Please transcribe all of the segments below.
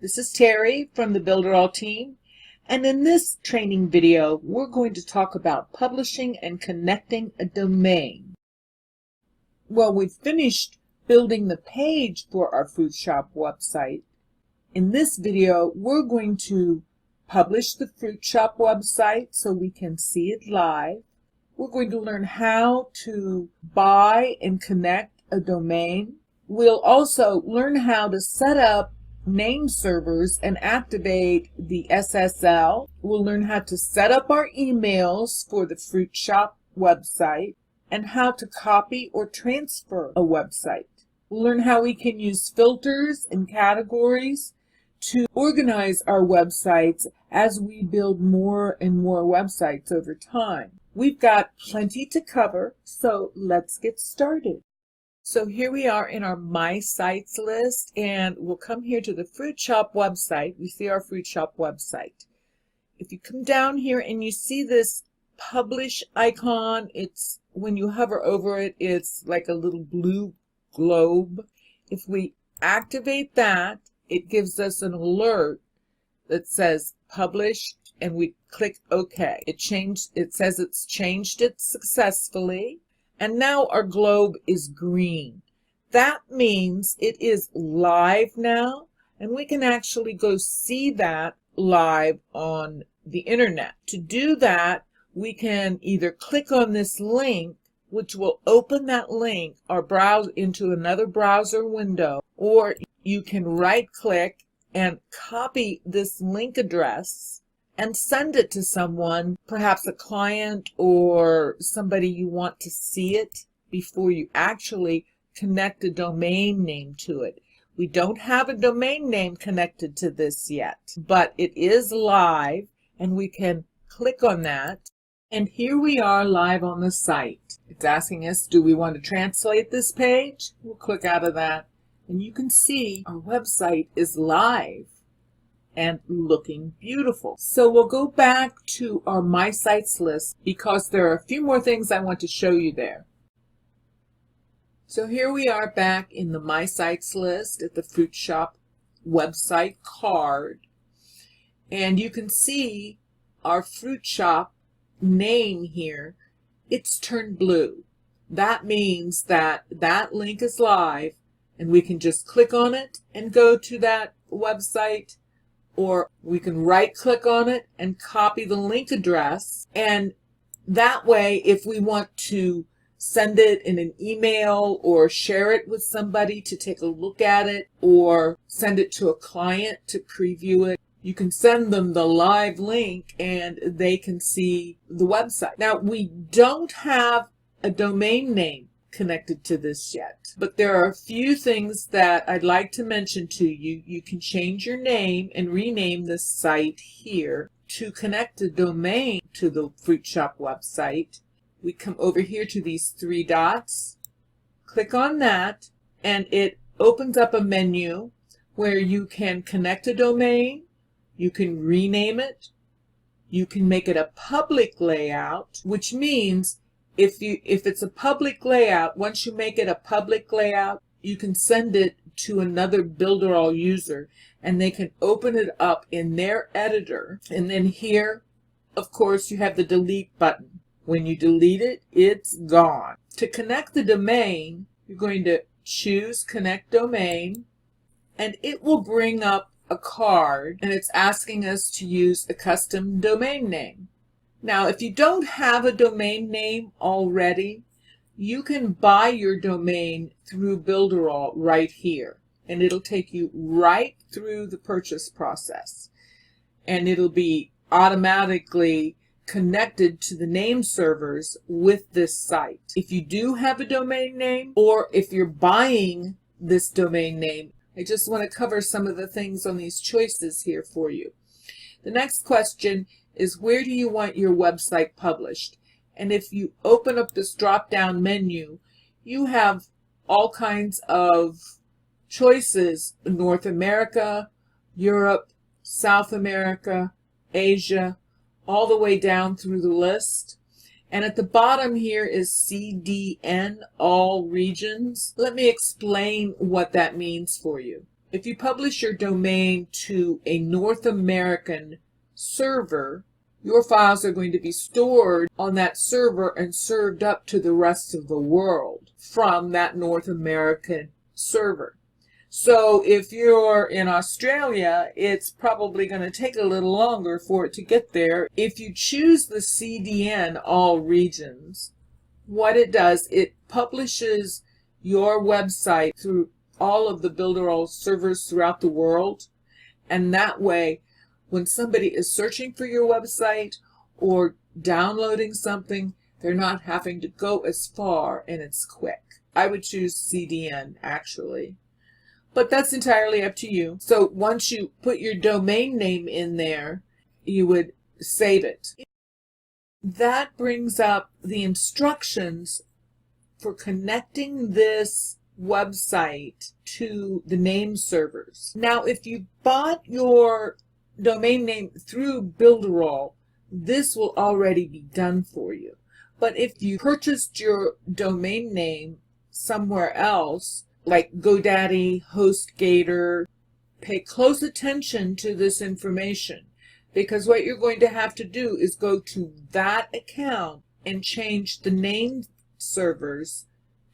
This is Terry from the Builderall team, and in this training video, we're going to talk about publishing and connecting a domain. Well, we've finished building the page for our fruit shop website. In this video, we're going to publish the fruit shop website so we can see it live. We're going to learn how to buy and connect a domain. We'll also learn how to set up name servers and activate the SSL. We'll learn how to set up our emails for the fruit shop website and how to copy or transfer a website. We'll learn how we can use filters and categories to organize our websites as we build more and more websites over time. We've got plenty to cover, so let's get started. So here we are in our My Sites list, and we'll come here to the fruit shop website. We see our fruit shop website. If you come down here and you see this publish icon, it's when you hover over it, it's like a little blue globe. If we activate that, it gives us an alert that says publish, and we click OK. It says it's changed it successfully. And now our globe is green. That means it is live now, and we can actually go see that live on the internet. To do that, we can either click on this link, which will open that link or browse into another browser window, or you can right-click and copy this link address and send it to someone, perhaps a client or somebody you want to see it before you actually connect a domain name to it. We don't have a domain name connected to this yet, but it is live, and we can click on that. And here we are live on the site. It's asking us, do we want to translate this page? We'll click out of that, and you can see our website is live and looking beautiful. So we'll go back to our My Sites list because there are a few more things I want to show you there. So here we are back in the My Sites list at the fruit shop website card. And you can see our fruit shop name here. It's turned blue. That means that that link is live, and we can just click on it and go to that website, or we can right-click on it and copy the link address. And that way, if we want to send it in an email or share it with somebody to take a look at it, or send it to a client to preview it, you can send them the live link and they can see the website. Now, we don't have a domain name connected to this yet, but there are a few things that I'd like to mention to you. You can change your name and rename this site here to connect a domain to the fruit shop website. We come over here to these three dots, click on that, and it opens up a menu where you can connect a domain, you can rename it, you can make it a public layout, which means if it's a public layout, once you make it a public layout, you can send it to another Builderall user, and they can open it up in their editor. And then here, of course, you have the delete button. When you delete it, it's gone. To connect the domain, you're going to choose Connect Domain, and it will bring up a card, and it's asking us to use a custom domain name. Now, if you don't have a domain name already, you can buy your domain through Builderall right here, and it'll take you right through the purchase process, and it'll be automatically connected to the name servers with this site. If you do have a domain name, or if you're buying this domain name, I just want to cover some of the things on these choices here for you. The next question is, where do you want your website published? And if you open up this drop-down menu, you have all kinds of choices: North America, Europe, South America, Asia, all the way down through the list. And at the bottom here is CDN, all regions. Let me explain what that means for you. If you publish your domain to a North American server, your files are going to be stored on that server and served up to the rest of the world from that North American server. So if you're in Australia, it's probably going to take a little longer for it to get there. If you choose the CDN, all regions, what it does, it publishes your website through all of the Builderall servers throughout the world. And that way, when somebody is searching for your website or downloading something, they're not having to go as far, and it's quick. I would choose CDN, actually. But that's entirely up to you. So once you put your domain name in there, you would save it. That brings up the instructions for connecting this website to the name servers. Now, if you bought your domain name through Builderall, this will already be done for you. But if you purchased your domain name somewhere else, like GoDaddy, HostGator, pay close attention to this information, because what you're going to have to do is go to that account and change the name servers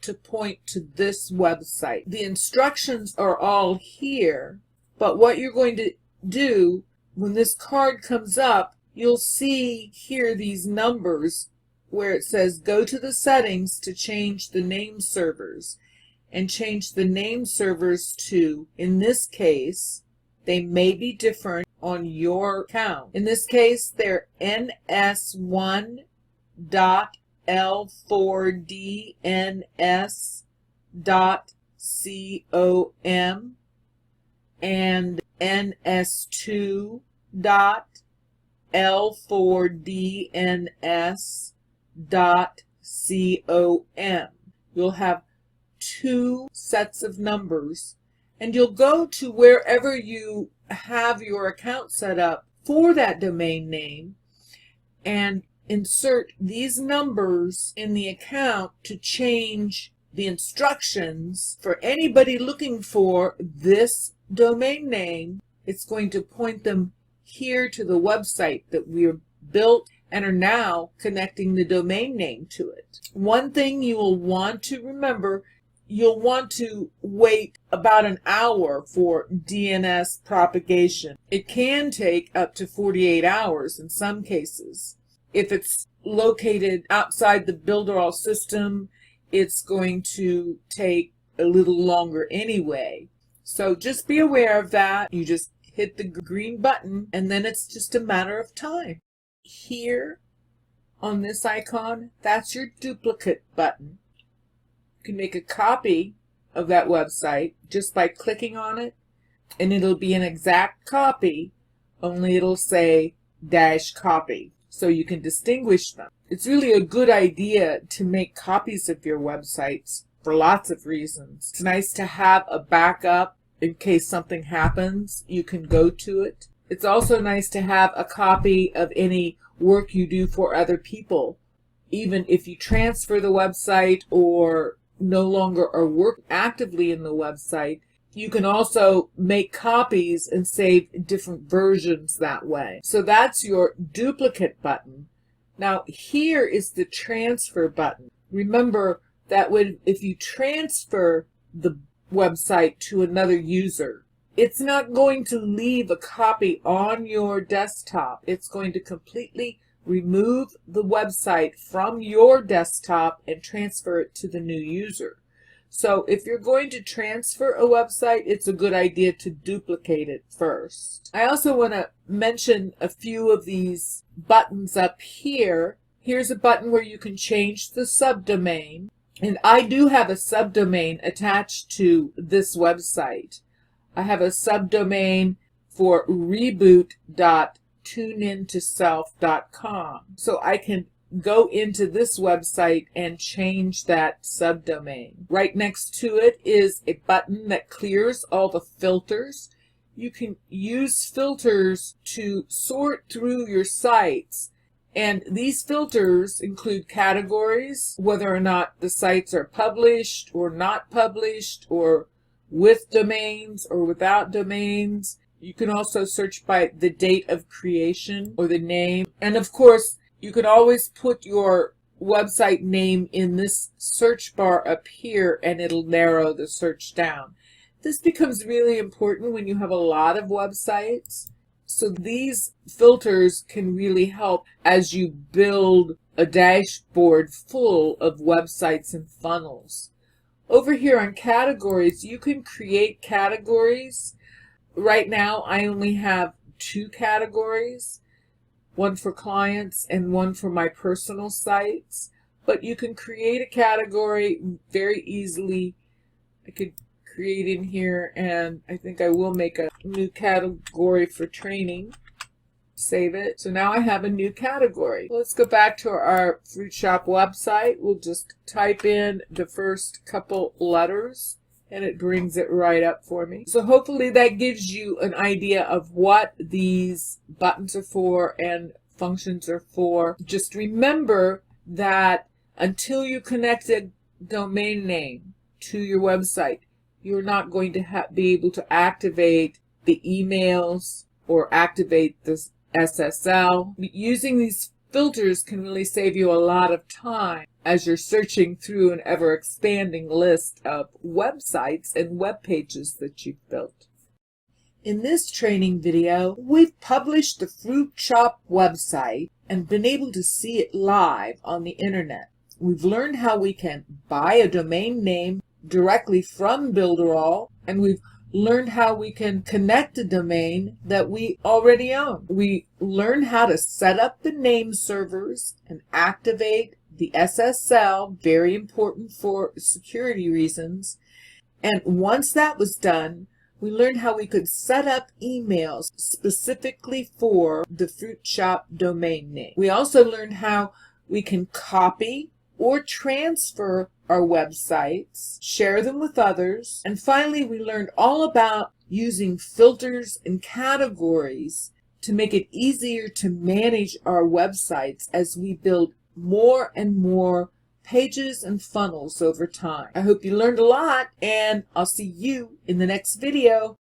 to point to this website. The instructions are all here, but what you're going to do when this card comes up, you'll see here these numbers where it says go to the settings to change the name servers, and change the name servers to, in this case, they may be different on your account. In this case, they're ns1.l4dns.com and ns2.l4dns.com. You'll have two sets of numbers, and you'll go to wherever you have your account set up for that domain name and insert these numbers in the account to change the instructions for anybody looking for this domain name. It's going to point them here to the website that we're built and are now connecting the domain name to it. One thing you will want to remember, you'll want to wait about an hour for DNS propagation. It can take up to 48 hours in some cases. If it's located outside the Builderall system, it's going to take a little longer anyway. So just be aware of that. You just hit the green button, and then it's just a matter of time. Here on this icon, that's your duplicate button. You can make a copy of that website just by clicking on it, and it'll be an exact copy, only it'll say -copy, so you can distinguish them. It's really a good idea to make copies of your websites for lots of reasons. It's nice to have a backup in case something happens. You can go to it. It's also nice to have a copy of any work you do for other people. Even if you transfer the website or no longer are working actively in the website, you can also make copies and save different versions that way. So that's your duplicate button. Now here is the transfer button. Remember that if you transfer the website to another user, it's not going to leave a copy on your desktop. It's going to completely remove the website from your desktop and transfer it to the new user. So if you're going to transfer a website, it's a good idea to duplicate it first. I also want to mention a few of these buttons up here. Here's a button where you can change the subdomain. And I do have a subdomain attached to this website. I have a subdomain for reboot.tuneintoself.com. So I can go into this website and change that subdomain. Right next to it is a button that clears all the filters. You can use filters to sort through your sites. And these filters include categories, whether or not the sites are published or not published, or with domains or without domains. You can also search by the date of creation or the name. And of course, you can always put your website name in this search bar up here and it'll narrow the search down. This becomes really important when you have a lot of websites. So these filters can really help as you build a dashboard full of websites and funnels. Over here on categories, you can create categories. Right now, I only have 2 categories, one for clients and one for my personal sites. But you can create a category very easily. I could create in here, and I think I will make a new category for training. Save it. So now I have a new category. Let's go back to our fruit shop website. We'll just type in the first couple letters and it brings it right up for me. So hopefully that gives you an idea of what these buttons are for and functions are for. Just remember that until you connect a domain name to your website, you're not going to be able to activate the emails or activate the SSL. Using these filters can really save you a lot of time as you're searching through an ever-expanding list of websites and web pages that you've built. In this training video, we've published the Fruit Shop website and been able to see it live on the internet. We've learned how we can buy a domain name directly from Builderall, and we've learned how we can connect a domain that we already own. We learned how to set up the name servers and activate the SSL, very important for security reasons. And once that was done, we learned how we could set up emails specifically for the Fruit Shop domain name. We also learned how we can copy or transfer our websites, share them with others, and finally we learned all about using filters and categories to make it easier to manage our websites as we build more and more pages and funnels over time. I hope you learned a lot, and I'll see you in the next video.